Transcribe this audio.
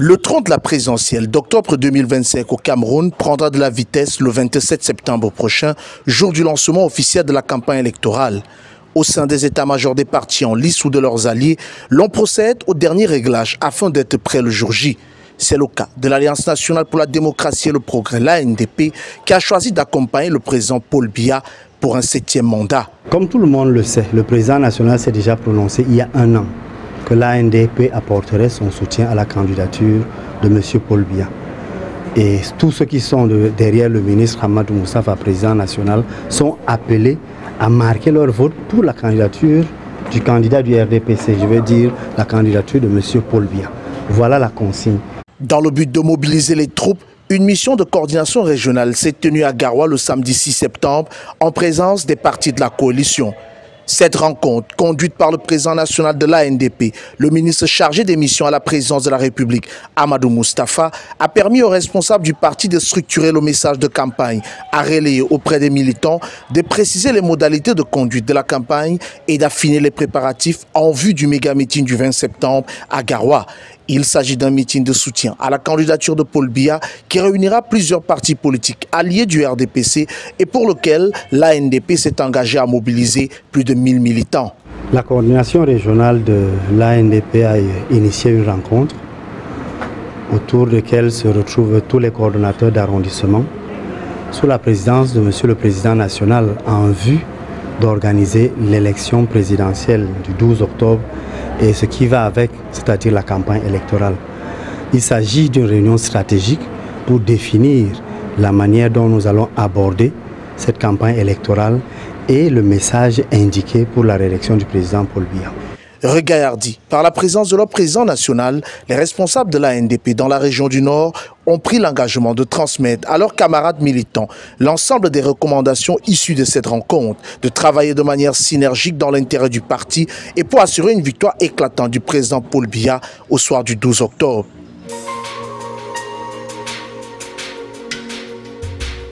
Le tronc de la présidentielle d'octobre 2025 au Cameroun prendra de la vitesse le 27 septembre prochain, jour du lancement officiel de la campagne électorale. Au sein des états-majors des partis en lice ou de leurs alliés, l'on procède au dernier réglage afin d'être prêt le jour J. C'est le cas de l'Alliance nationale pour la démocratie et le progrès, l'ANDP, qui a choisi d'accompagner le président Paul Biya pour un 7e mandat. Comme tout le monde le sait, le président national s'est déjà prononcé il y a un an que l'ANDP apporterait son soutien à la candidature de M. Paul Biya. Et tous ceux qui sont derrière le ministre Hamadou Moustapha, président national, sont appelés à marquer leur vote pour la candidature du candidat du RDPC, je veux dire la candidature de M. Paul Biya. Voilà la consigne. Dans le but de mobiliser les troupes, une mission de coordination régionale s'est tenue à Garoua le samedi 6 septembre en présence des partis de la coalition. Cette rencontre, conduite par le président national de l'ANDP, le ministre chargé des missions à la présidence de la République, Hamadou Moustapha, a permis aux responsables du parti de structurer le message de campagne, à relayer auprès des militants, de préciser les modalités de conduite de la campagne et d'affiner les préparatifs en vue du méga-meeting du 20 septembre à Garoua. Il s'agit d'un meeting de soutien à la candidature de Paul Biya qui réunira plusieurs partis politiques alliés du RDPC et pour lequel l'ANDP s'est engagé à mobiliser plus de 1000 militants. La coordination régionale de l'ANDP a initié une rencontre autour de laquelle se retrouvent tous les coordonnateurs d'arrondissement sous la présidence de M. le Président national en vue d'organiser l'élection présidentielle du 12 octobre et ce qui va avec, c'est-à-dire la campagne électorale. Il s'agit d'une réunion stratégique pour définir la manière dont nous allons aborder cette campagne électorale et le message indiqué pour la réélection du président Paul Biya. Regaillardis par la présence de leur président national, les responsables de l'ANDP dans la région du Nord ont pris l'engagement de transmettre à leurs camarades militants l'ensemble des recommandations issues de cette rencontre, de travailler de manière synergique dans l'intérêt du parti et pour assurer une victoire éclatante du président Paul Biya au soir du 12 octobre.